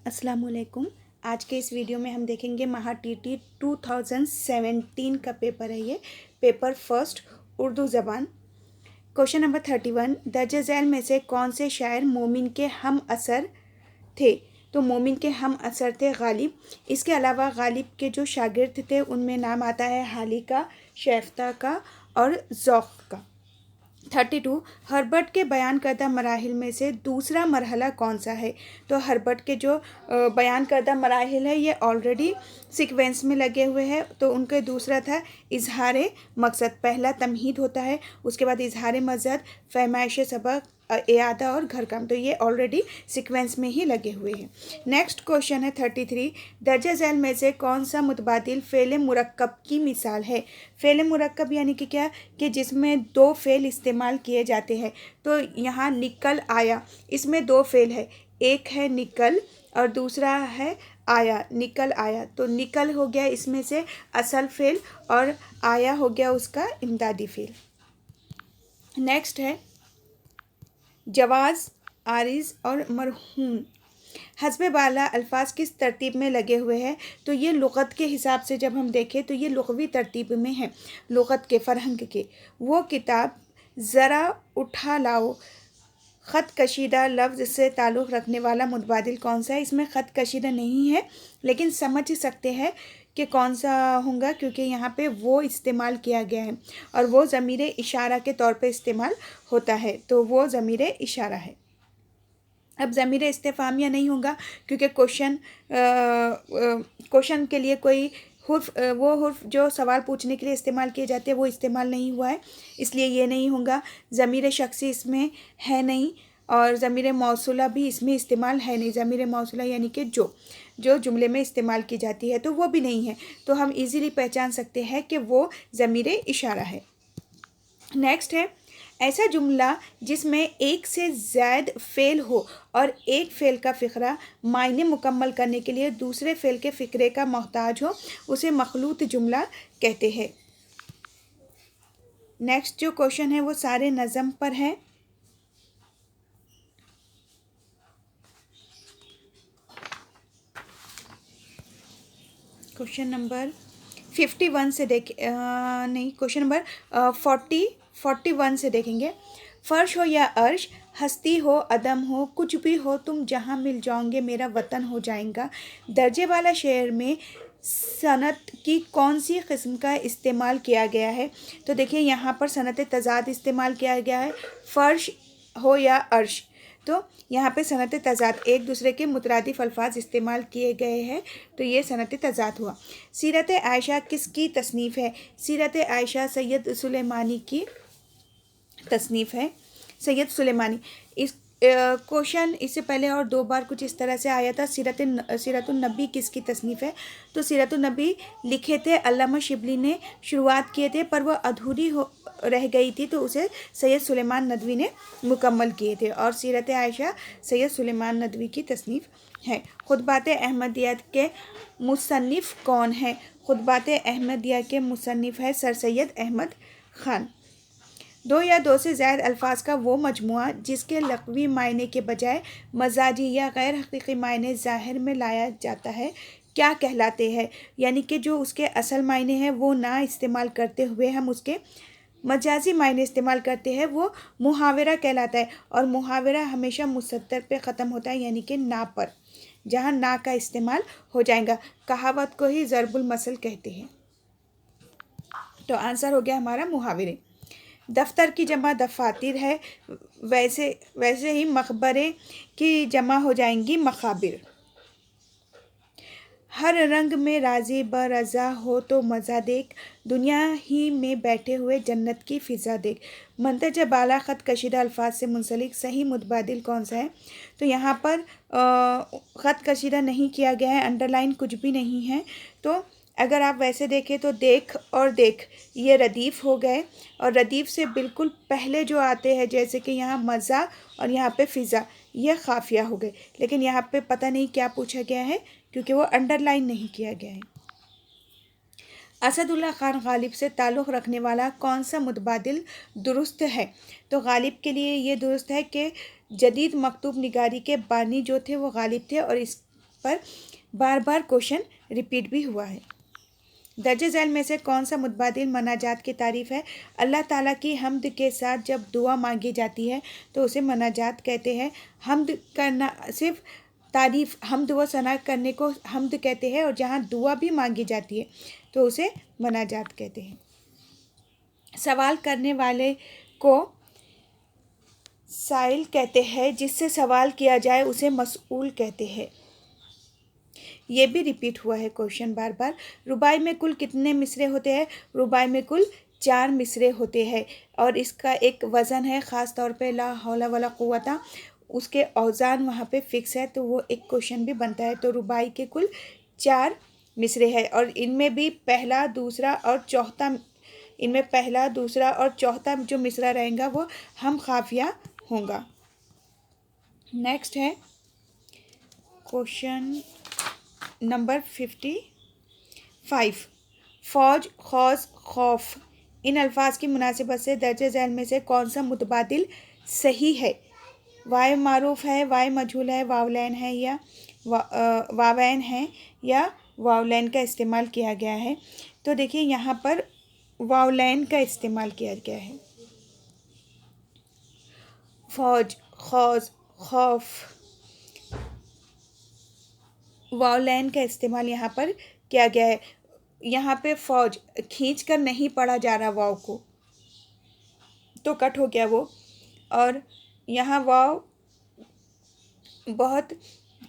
अस्सलामुअलैकुम। आज के इस वीडियो में हम देखेंगे महा टीटी 2017 का पेपर है। ये पेपर फर्स्ट उर्दू ज़बान। क्वेश्चन नंबर 31, दर्ज झैल में से कौन से शायर मोमिन के हम असर थे? तो मोमिन के हम असर थे गालिब। इसके अलावा गालिब के जो शागिर्द थे उनमें नाम आता है हाली का, शैफ्ता का और ज़ौक़ का। 32, हर्बर्ट के बयान करदा मराहिल में से दूसरा मरहला कौन सा है? तो हर्बर्ट के जो बयान करदा मराहिल है ये ऑलरेडी सीक्वेंस में लगे हुए हैं। तो उनके दूसरा था इजहार मकसद। पहला तमहीद होता है, उसके बाद इजहार मकसद, फरमाइश सबक, इयादा और घर काम। तो ये ऑलरेडी सीक्वेंस में ही लगे हुए हैं। नेक्स्ट क्वेश्चन है 33, दर्ज झैल में से कौन सा मुतबादिल फ़ेल मुरक्कब की मिसाल है? फ़ेल मुरक्कब यानी कि क्या कि जिसमें दो फ़ेल इस्तेमाल किए जाते हैं। तो यहाँ निकल आया, इसमें दो फ़ेल है, एक है निकल और दूसरा है आया। निकल आया, तो निकल हो गया इसमें से असल फ़ेल और आया हो गया उसका इमदादी फ़ेल। नेक्स्ट है जवाज़, आरिज़ और मरहून। हस्बे बाला अल्फाज किस तरतीब में लगे हुए हैं? तो ये लुग़त के हिसाब से जब हम देखें तो ये लुग़वी तरतीब में है, लुग़त के फ़रहंग के। वो किताब ज़रा उठा लाओ, ख़त कशीदा लफ्ज़ से ताल्लुक़ रखने वाला मुतबादिल कौन सा है? इसमें ख़त कशीदा नहीं है, लेकिन समझ सकते हैं कि कौन सा होगा, क्योंकि यहाँ पे वो इस्तेमाल किया गया है और वो ज़मीर इशारा के तौर पे इस्तेमाल होता है। तो वो ज़मीर इशारा है। अब ज़मीर इस्तिफ़ामिया नहीं होगा, क्योंकि क्वेश्चन के लिए कोई हुर्फ, वो हुर्फ जो सवाल पूछने के लिए इस्तेमाल किए जाते हैं वो इस्तेमाल नहीं हुआ है, इसलिए ये नहीं होगा। ज़मीर शख्सी इसमें है नहीं और ज़मीर मौसूला भी इसमें इस्तेमाल है नहीं। ज़मीर मौसूला यानी कि जो जुमले में इस्तेमाल की जाती है तो वो भी नहीं है। तो हम इजीली पहचान सकते हैं कि वो ज़मीर इशारा है। नेक्स्ट है ऐसा जुमला जिसमें एक से ज़्यादा फ़ेल हो और एक फ़ेल का फ़िक्रा मायने मुकम्मल करने के लिए दूसरे फ़ेल के फ़िक्रे का मोहताज हो, उसे मखलूत जुमला कहते हैं। नेक्स्ट जो क्वेश्चन है वो सारे नज़म पर है। क्वेश्चन नंबर 51 से नहीं, क्वेश्चन नंबर 41 से देखेंगे। फ़र्श हो या अर्श, हस्ती हो अदम हो, कुछ भी हो तुम जहाँ मिल जाओगे मेरा वतन हो जाएगा। दर्जे वाला शेर में सनत की कौन सी किस्म का इस्तेमाल किया गया है? तो देखिए यहाँ पर सनत तज़ाद इस्तेमाल किया गया है। फ़र्श हो या अर्श, तो यहाँ पे सनत तज़ाद एक दूसरे के मुतरादिफ अल्फाज इस्तेमाल किए गए हैं, तो ये सनत तज़ाद हुआ। सीरत आयशा किसकी तसनीफ़ है? सीरत आयशा सैयद सुलेमानी की तसनीफ़ है। सैयद सुलेमानी। इस क्वेश्चन इससे पहले और दो बार कुछ इस तरह से आया था, सीरतुन्नबी किसकी तसनीफ़ है? तो सीरतुन्नबी लिखे थे अल्लामा शिबली ने, शुरुआत किए थे पर वह अधूरी रह गई थी, तो उसे सैयद सुलेमान नदवी ने मुकम्मल किए थे। और सीरत आयशा सैयद सुलेमान नदवी की तसनीफ़ है। खुतबात अहमदिया के मुसन्निफ़ कौन है? खुतबात अहमदिया के मुसन्निफ़ है सर सैयद अहमद ख़ान। दो या दो से ज़्यादा अल्फाज का वो मजमुआ जिसके लक़वी मायने के बजाय मजाजी या गैर हकीकी मायने ज़ाहिर में लाया जाता है क्या कहलाते हैं? यानी कि जो उसके असल मायने हैं वो ना इस्तेमाल करते हुए हम उसके मजाजी मायने इस्तेमाल करते हैं, वो मुहावरा कहलाता है। और मुहावरा हमेशा मुसद्दर पे ख़त्म होता है, यानी कि ना पर, जहाँ ना का इस्तेमाल हो जाएगा। कहावत को ही ज़रबुल मसल कहते हैं। तो आंसर हो गया हमारा मुहावरे। दफ्तर की जमा दफातिर है, वैसे ही मकबरे की जमा हो जाएंगी मकाबिर। हर रंग में राज़ी ब रज़ा हो तो मज़ा देख, दुनिया ही में बैठे हुए जन्नत की फ़िज़ा देख। मंतज बाला ख़त कशीदा अल्फाज से मुंसलिक सही मुतबादिल कौन सा है? तो यहाँ पर ख़त कशीदा नहीं किया गया है, अंडरलाइन कुछ भी नहीं है। तो अगर आप वैसे देखें तो देख और देख ये रदीफ़ हो गए, और रदीफ़ से बिल्कुल पहले जो आते हैं जैसे कि यहाँ मज़ा और यहाँ पे फ़िज़ा, ये ख़ाफ़िया हो गए। लेकिन यहाँ पे पता नहीं क्या पूछा गया है, क्योंकि वो अंडरलाइन नहीं किया गया है। असदुल्ला ख़ान गालिब से ताल्लुक़ रखने वाला कौन सा मुतबादिल दुरुस्त है? तो गालिब के लिए ये दुरुस्त है कि जदीद मकतूब निगारी के बानी जो थे वो गालिब थे, और इस पर बार बार क्वेश्चन रिपीट भी हुआ है। दर्ज झैल में से कौन सा मुतबादिल मनाजात की तारीफ़ है? अल्लाह ताला की हम्द के साथ जब दुआ मांगी जाती है तो उसे मनाजात कहते हैं। हम्द करना सिर्फ तारीफ़, हम्द व सना करने को हम्द कहते हैं, और जहाँ दुआ भी मांगी जाती है तो उसे मनाजात कहते हैं। सवाल करने वाले को साइल कहते हैं, जिससे सवाल किया जाए उसे मसऊल कहते हैं। ये भी रिपीट हुआ है क्वेश्चन बार बार। रुबाई में कुल कितने मिसरे होते हैं? रुबाई में कुल 4 मिसरे होते हैं, और इसका एक वज़न है ख़ास तौर पे ला हौला वला कुव्वता, उसके औज़ान वहाँ पे फिक्स है, तो वो एक क्वेश्चन भी बनता है। तो रुबाई के कुल 4 मिसरे हैं, और इनमें भी पहला, दूसरा और चौथा जो मिसरा रहेगा वो हम काफिया होगा। नेक्स्ट है क्वेश्चन नंबर 55। फौज, खौज, खौफ, इन अल्फाज की मुनासिबत से दर्ज झैल में से कौन सा मुतबादिल सही है? वाय मारूफ है, वाय मजहूल है, वावलैन है या वावैन है, या वावलैन का इस्तेमाल किया गया है? तो देखिए यहाँ पर वावलैन का इस्तेमाल किया गया है। फौज, खौज, खौफ, वावलैन का इस्तेमाल यहाँ पर किया गया है। यहाँ पे फौज खींच कर नहीं पढ़ा जा रहा वाव को, तो कट हो गया वो, और यहाँ वाव बहुत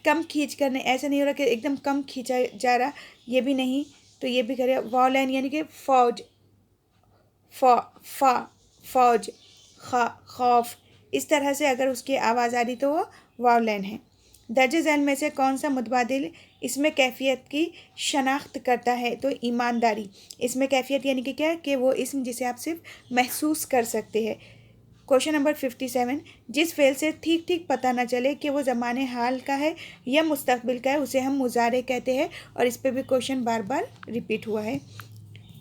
कम खींच कर, नहीं, ऐसा नहीं हो रहा कि एकदम कम खींचा जा रहा, ये भी नहीं, तो ये भी करें वावलैन, यानी कि फौज, फा, फौज, खा, खौफ, इस तरह से अगर उसकी आवाज़ आ रही तो वो वावलैन है। दर्ज झैल में से कौन सा मुतबादिल इसमें कैफियत की शनाख्त करता है? तो ईमानदारी। इसमें कैफियत यानी कि क्या, कि वो इसम जिसे आप सिर्फ महसूस कर सकते हैं। Question number 57। जिस फेल से ठीक ठीक पता ना चले कि वो ज़माने हाल का है या मुस्तकबिल का है, उसे हम मुजारे कहते हैं, और इस पर भी क्वेश्चन बार बार रिपीट हुआ है।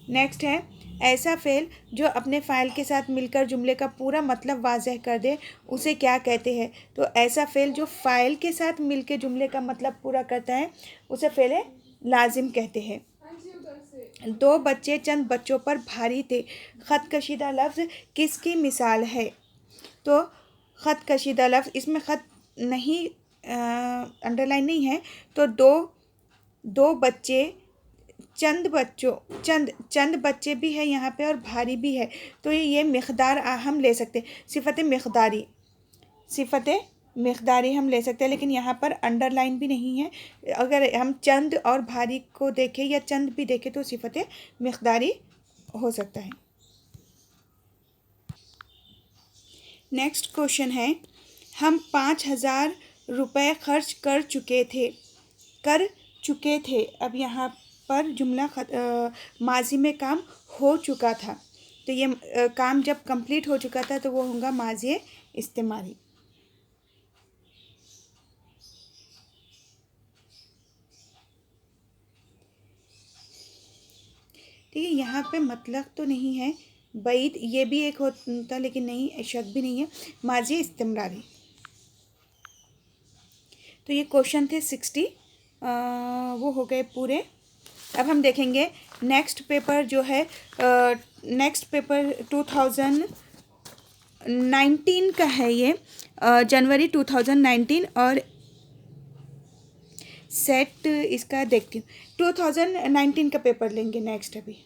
नेक्स्ट है ऐसा फेल जो अपने फ़ाइल के साथ मिलकर जुमले का पूरा मतलब वाज़ह कर दे, उसे क्या कहते हैं? तो ऐसा फेल जो फ़ाइल के साथ मिलकर जुमले का मतलब पूरा करता है उसे फेल लाजिम कहते हैं। 2 बच्चे चंद बच्चों पर भारी थे। ख़त कशीदा लफ्ज़ किसकी मिसाल है? तो ख़त कशीदा लफ्ज़, इसमें ख़त नहीं, अंडरलाइन नहीं है, तो दो बच्चे, चंद बच्चे भी है यहाँ पे और भारी भी है, तो ये मिक़दार हम ले सकते हैं, सिफ़त मिक़दारी हम ले सकते हैं, लेकिन यहाँ पर अंडरलाइन भी नहीं है। अगर हम चंद और भारी को देखें या चंद भी देखें तो सिफ़त मिक़दारी हो सकता है। नेक्स्ट क्वेश्चन है, हम 5,000 रुपये खर्च कर चुके थे। अब यहाँ पर जुमला माजी में काम हो चुका था, तो ये काम जब कंप्लीट हो चुका था तो वो होगा माजी इस्तेमारी। ठीक है, यहाँ पे मतलब तो नहीं है, बैद ये भी एक होता लेकिन नहीं, शक भी नहीं है, माजी इस्तेमरारी। तो ये क्वेश्चन थे 60, वो हो गए पूरे। अब हम देखेंगे नेक्स्ट पेपर जो है, नेक्स्ट पेपर 2019 का है ये, जनवरी 2019, और सेट इसका देखती हूँ, 2019 का पेपर लेंगे नेक्स्ट। अभी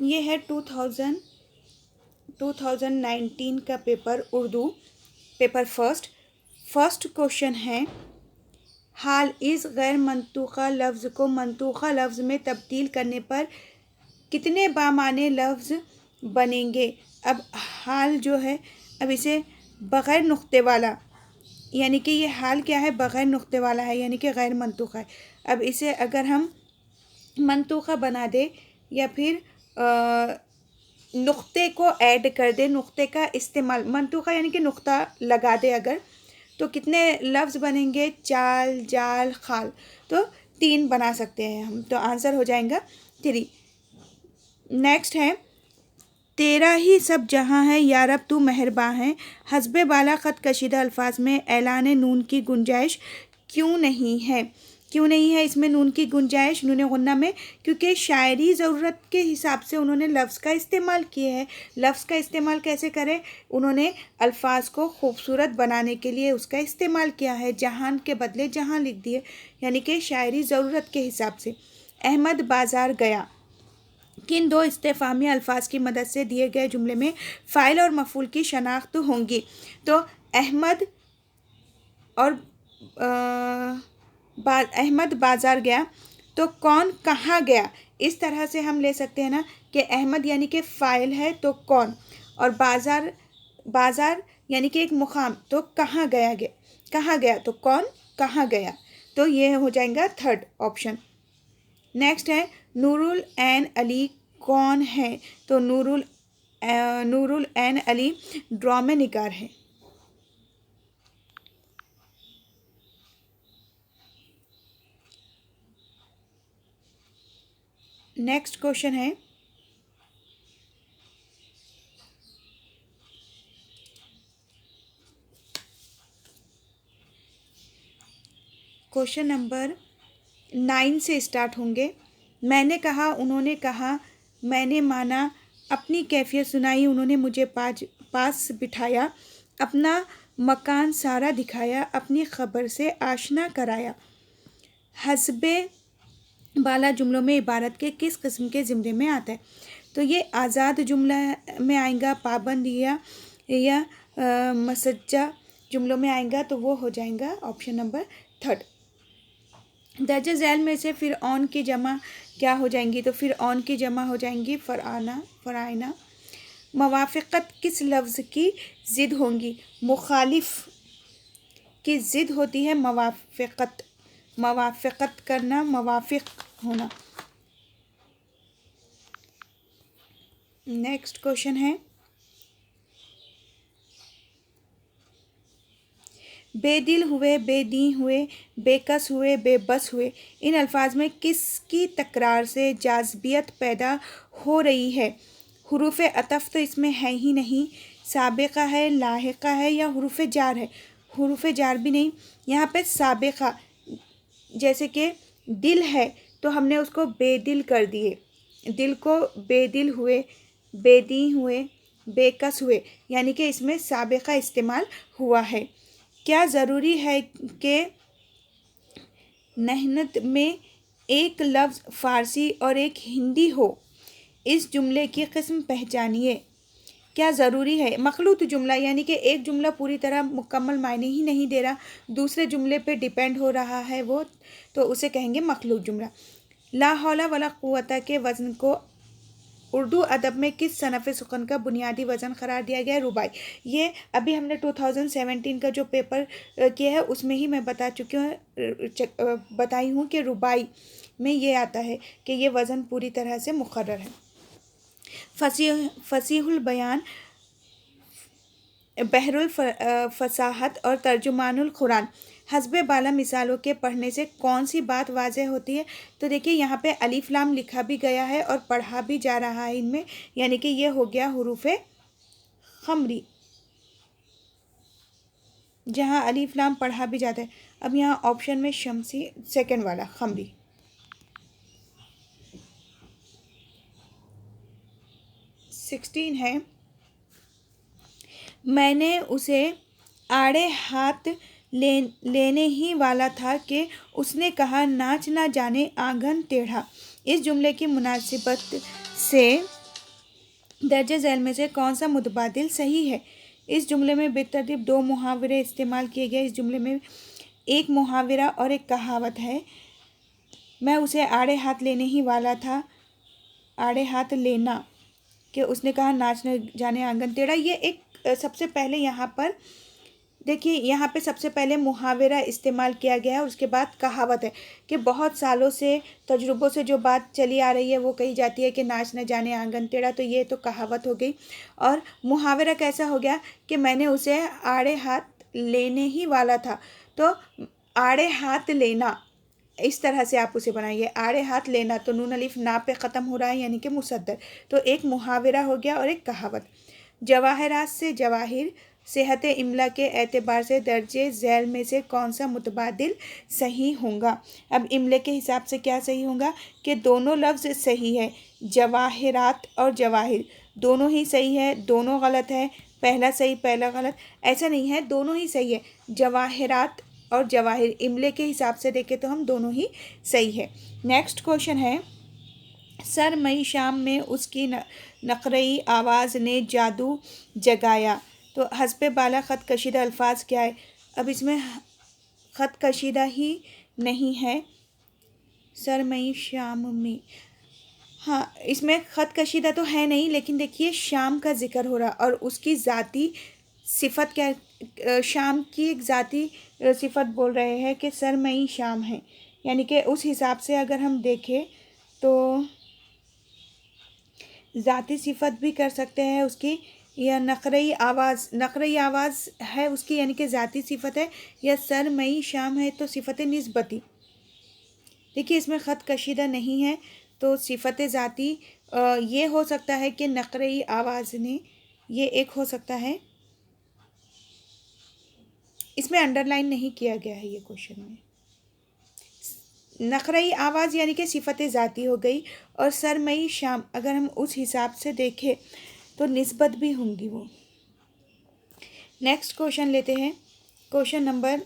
ये है 2019 का paper, Urdu paper first question है, हाल इस गैर मंतूक़ा लफ्ज़ को मंतूक़ा लफ्ज़ में तब्दील करने पर कितने बामाने लफ्ज़ बनेंगे? अब हाल जो है, अब इसे बग़ैर नुक्ते वाला, यानी कि ये हाल क्या है, बग़ैर नुक्ते वाला है, यानी कि गैर मंतूक़ा है। अब इसे अगर हम मंतूक़ा बना दे या फिर नुक्ते को ऐड कर दे, नुक्ते का इस्तेमाल, मंतूक़ा यानी कि नुक्ता लगा दे अगर, तो कितने लफ्ज़ बनेंगे? चाल, जाल, खाल, तो 3 बना सकते हैं हम, तो आंसर हो जाएगा 3। नेक्स्ट है तेरा ही सब जहाँ है या रब तू मेहरबान है। हस्बे बाला ख़त कशीदा अल्फाज में ऐलान नून की गुंजाइश क्यों नहीं है? क्यों नहीं है इसमें नून की गुंजाइश नून गुन्ना में? क्योंकि शायरी ज़रूरत के हिसाब से उन्होंने लफ्ज़ का इस्तेमाल किया है। लफ्ज़ का इस्तेमाल कैसे करें? उन्होंने अल्फाज को खूबसूरत बनाने के लिए उसका इस्तेमाल किया है। जहान के बदले जहाँ लिख दिए, यानी कि शायरी ज़रूरत के हिसाब से। अहमद बाज़ार गया किन दो इस्तेफामी अल्फाज की मदद से दिए गए जुमले में फ़ाइल और मफ़ूल की शनाख्त होंगी? तो अहमद और अहमद बाज़ार गया, तो कौन कहाँ गया? इस तरह से हम ले सकते हैं ना कि अहमद यानी कि फ़ाइल है तो कौन, और बाज़ार बाज़ार यानी कि एक मुकाम, तो कहाँ गया कहाँ गया तो कौन कहाँ गया। तो ये हो जाएगा थर्ड ऑप्शन। नेक्स्ट है नूरुल ऐन अली कौन है? तो नूरुल ऐन अली ड्रामे निगार है। नेक्स्ट क्वेश्चन है क्वेश्चन नंबर 9 से स्टार्ट होंगे। मैंने कहा, उन्होंने कहा, मैंने माना, अपनी कैफियत सुनाई, उन्होंने मुझे पास बिठाया, अपना मकान सारा दिखाया, अपनी खबर से आशना कराया। हस्बे बाला जुमलों में इबारत के किस किस्म के ज़िम्मे में आता है? तो ये आज़ाद जुमला में आएगा, पाबंद या मसज्जा जुमलों में आएगा, तो वो हो जाएगा ऑप्शन नंबर थर्ड। दर्ज झैल में से फिर ऑन की जमा क्या हो जाएंगी? तो फिर ऑन की जमा हो जाएंगी फ़राइना। मवाफ़क़त किस लफ्ज़ की ज़िद होंगी? मुखालिफ की ज़िद होती है मवाफ़क़त। मवाफ़क़त करना, मवाफ़िक होना। नेक्स्ट क्वेश्चन है बेदिल हुए, बेदीन हुए, बेकस हुए, बेबस हुए, इन अल्फाज में किसकी तकरार से जाज़बियत पैदा हो रही है? हुरूफ अतफ़ तो इसमें है ही नहीं, साबिक़ा है, लाहिक़ा है, या हुरूफ जार है? हुरूफ जार भी नहीं, यहाँ पे साबिक़ा, जैसे कि दिल है तो हमने उसको बेदिल कर दिए, दिल को बेदिल हुए, बेदी हुए, बेकस हुए, यानी कि इसमें साबिक़ा इस्तेमाल हुआ है। क्या ज़रूरी है कि नहनत में एक लफ्ज़ फ़ारसी और एक हिंदी हो? इस जुमले की किस्म पहचानिए। क्या ज़रूरी है? मखलूत जुमला, यानी कि एक जुमला पूरी तरह मुकम्मल मायने ही नहीं दे रहा, दूसरे जुमले पे डिपेंड हो रहा है वो, तो उसे कहेंगे मखलूत जुमला। ला हौला वला कुव्वता के वज़न को उर्दू अदब में किस सनफ़ सुख़न का बुनियादी वज़न क़रार दिया गया है? रुबाई। ये अभी हमने 2017 का जो पेपर किया है उसमें ही मैं बता चुकी हूँ, बताई हूँ कि रुबाई में ये आता है कि ये वज़न पूरी तरह से मुक़र्रर है। फसीहुल बयान, बहरुल फसाहत और तर्जुमानुल कुरान, हस्बे बाला मिसालों के पढ़ने से कौन सी बात वाज़ेह होती है? तो देखिए यहाँ पे अलिफ लाम लिखा भी गया है और पढ़ा भी जा रहा है इनमें, यानी कि ये हो गया हुरूफ़े खमरी, जहाँ अलिफ लाम पढ़ा भी जाता है। अब यहाँ ऑप्शन में शमसी सेकंड वाला खमरी। 16 है मैंने उसे आड़े हाथ लेने ही वाला था कि उसने कहा नाच ना जाने आंगन टेढ़ा। इस जुमले की मुनासिबत से दर्ज झैल में से कौन सा मुतबादिल सही है? इस जुमले में बेतरतीब दो मुहावरे इस्तेमाल किए गए। इस जुमले में एक मुहावरा और एक कहावत है। मैं उसे आड़े हाथ लेने ही वाला था, आड़े हाथ लेना, कि उसने कहा नाच न जाने आंगन टेढ़ा। ये एक सबसे पहले यहाँ पर देखिए, यहाँ पे सबसे पहले मुहावरा इस्तेमाल किया गया है और उसके बाद कहावत है कि बहुत सालों से तजुर्बों से जो बात चली आ रही है वो कही जाती है कि नाच न जाने आंगन टेढ़ा, तो ये तो कहावत हो गई। और मुहावरा कैसा हो गया कि मैंने उसे आड़े हाथ लेने ही वाला था, तो आड़े हाथ लेना, इस तरह से आप उसे बनाइए। आड़े हाथ लेना, तो नून अलिफ ना पे ख़त्म हो रहा है यानी कि मुसद्दर, तो एक मुहावरा हो गया और एक कहावत। जवाहरात से जवाहिर, सेहत इमला के एतबार से दर्जे झैल में से कौन सा मुतबादिल सही होगा। अब इमले के हिसाब से क्या सही होगा कि दोनों लफ्ज़ सही है, जवाहरात और जवाहिर दोनों ही सही है, दोनों गलत है, पहला सही पहला गलत, ऐसा नहीं है, दोनों ही सही है। जवाहरात और जवाहिर इमले के हिसाब से देखें तो हम दोनों ही सही है। नेक्स्ट क्वेश्चन है, सर मई शाम में उसकी नकरई आवाज़ ने जादू जगाया। तो हस्बे बाला ख़त कशीदा अल्फाज क्या है। अब इसमें ख़त कशीदा ही नहीं है, सर मई शाम में, हाँ इसमें ख़त कशीदा तो है नहीं, लेकिन देखिए शाम का जिक्र हो रहा और उसकी ज़ाती सिफत क्या है, शाम की एक ज़ाती सिफत बोल रहे हैं कि सरमई शाम है, यानी कि उस हिसाब से अगर हम देखें तो ज़ाती सिफत भी कर सकते हैं उसकी, या नकरई आवाज़ है उसकी यानी कि ज़ाती सिफत है, या सरमई शाम है तो सिफत निस्बती। देखिए इसमें ख़त कशीदा नहीं है तो सिफत ज़ाती ये हो सकता है कि नकरई आवाज़ ने, ये एक हो सकता है, इसमें अंडरलाइन नहीं किया गया है ये क्वेश्चन में। नकरई आवाज़ यानी कि सिफत ज़ाती हो गई, और सरमई शाम अगर हम उस हिसाब से देखें तो निस्बत भी होंगी वो। नेक्स्ट क्वेश्चन लेते हैं, क्वेश्चन नंबर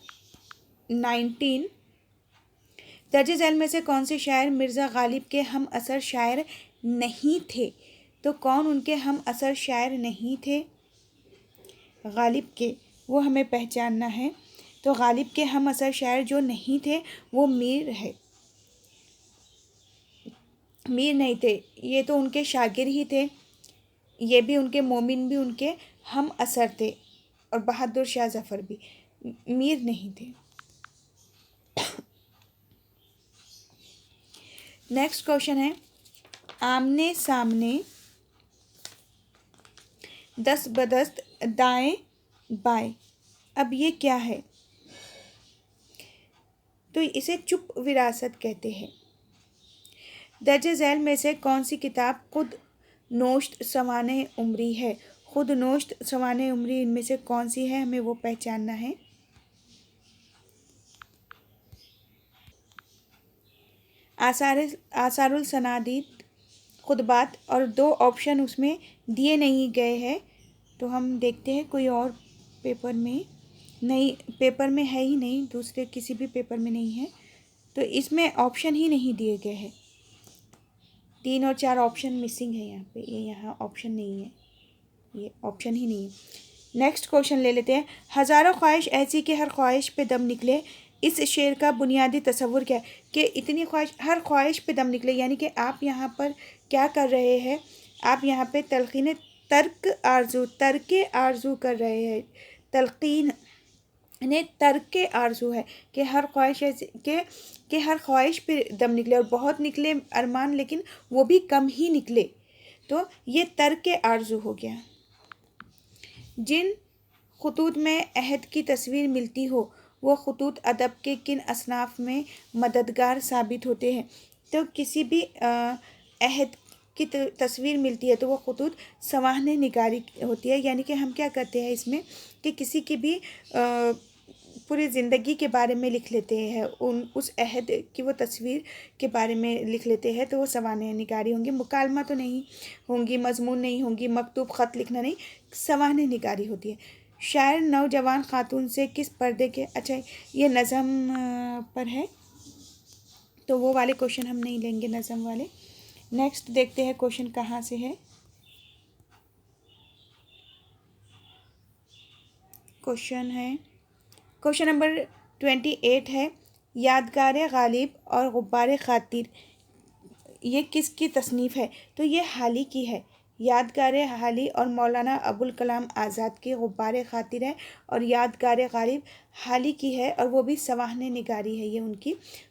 19, दर्ज झैल में से कौन से शायर मिर्ज़ा गालिब के हम असर शायर नहीं थे। तो कौन उनके हम असर शायर नहीं थे, गालिब के, वो हमें पहचानना है। तो गालिब के हम असर शायर जो नहीं थे वो मीर है, मीर नहीं थे, ये तो उनके शागिर ही थे, ये भी उनके, मोमिन भी उनके हम असर थे, और बहादुर शाह जफ़र भी, मीर नहीं थे। नेक्स्ट क्वेश्चन है, आमने सामने दस्त बदस्त दाएं बाएं, अब ये क्या है। तो इसे चुप विरासत कहते हैं। दर्ज झैल में से कौन सी किताब खुद नोश्त सवाने उम्री है। खुद नोश्त सवाने उम्री इनमें से कौन सी है, हमें वो पहचानना है। आसारुल सनादीद, खुतबात, और दो ऑप्शन उसमें दिए नहीं गए हैं, तो हम देखते हैं कोई और पेपर में, नहीं पेपर में है ही नहीं, दूसरे किसी भी पेपर में नहीं है, तो इसमें ऑप्शन ही नहीं दिए गए हैं। 3 और 4 ऑप्शन मिसिंग है यहाँ पे, ये यहाँ ऑप्शन नहीं है, ये ऑप्शन ही नहीं है। नेक्स्ट क्वेश्चन ले लेते हैं, हज़ारों ख्वाहिश ऐसी कि हर ख्वाहिश पे दम निकले, इस शेर का बुनियादी तसव्वुर क्या है। कि इतनी ख्वाहिश, हर ख्वाहिश पे दम निकले, यानी कि आप यहाँ पर क्या कर रहे हैं, आप यहाँ पे तलकीन तर्क आरजू कर रहे हैं, तलकीन ने तर्क आरजू है कि हर ख्वाहिश ऐसी कि हर ख्वाहिश पे दम निकले, और बहुत निकले अरमान लेकिन वो भी कम ही निकले, तो ये तर्क आरजू हो गया। जिन खतूत में अहद की तस्वीर मिलती हो वो खतूत अदब के किन असनाफ में मददगार साबित होते हैं। तो किसी भी अहद की तस्वीर मिलती है तो वो खतूत सवाहने निगारी होती है, यानी कि हम क्या करते हैं इसमें कि किसी की भी पूरी ज़िंदगी के बारे में लिख लेते हैं, उस अहद की वो तस्वीर के बारे में लिख लेते हैं, तो वो सवाहने निगारी होंगी, मुकालमा तो नहीं होंगी, मजमून नहीं होंगी, मकतूब ख़त लिखना नहीं, सवाहने निगारी होती है। शायर नौजवान खातून से किस पर्दे के, अच्छा ये नज़म पर है तो वो वाले क्वेश्चन हम नहीं लेंगे, नज़म वाले। नेक्स्ट देखते हैं क्वेश्चन कहाँ से है। क्वेश्चन है, क्वेश्चन नंबर 28 है, यादगार गालिब और गुब्बार खातिर ये किसकी तसनीफ़ है। तो ये हाली की है, यादगार हाली और मौलाना अबुल कलाम आज़ाद की गुब्बार खातिर है, और यादगार गालिब हाली की है, और वो भी सवाहने निगारी है, ये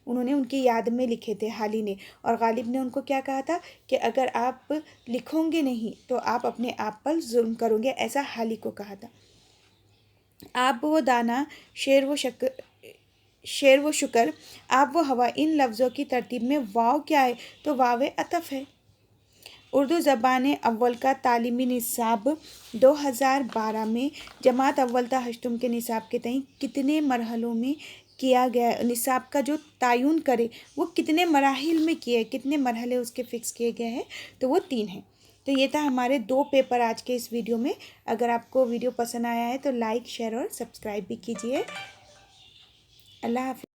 उन्होंने उनकी याद में लिखे थे हाली ने, और गालिब ने उनको क्या कहा था कि अगर आप लिखोगे नहीं तो आप अपने आप पर जुल्म करोगे, ऐसा हाली को कहा था। आप वो दाना शेर वो शेर व शुक्र, आप वो हवा, इन लफ्ज़ों की तरतीब में वाव क्या है? तो वाव अतफ़ है। उर्दू ज़बान अव्वल का तालीमी निसाब 2012 में जमात अव्वल ता हश्तम के निसाब के तहत कितने मरहलों में किया गया? निसाब का जो तयन करे वो कितने मराहिल में किए, कितने मरहले उसके फ़िक्स किए गए हैं? तो वो 3 हैं। तो ये था हमारे 2 पेपर आज के इस वीडियो में। अगर आपको वीडियो पसंद आया है तो लाइक, शेयर और सब्सक्राइब भी कीजिए। अल्लाह हाफ़िज़।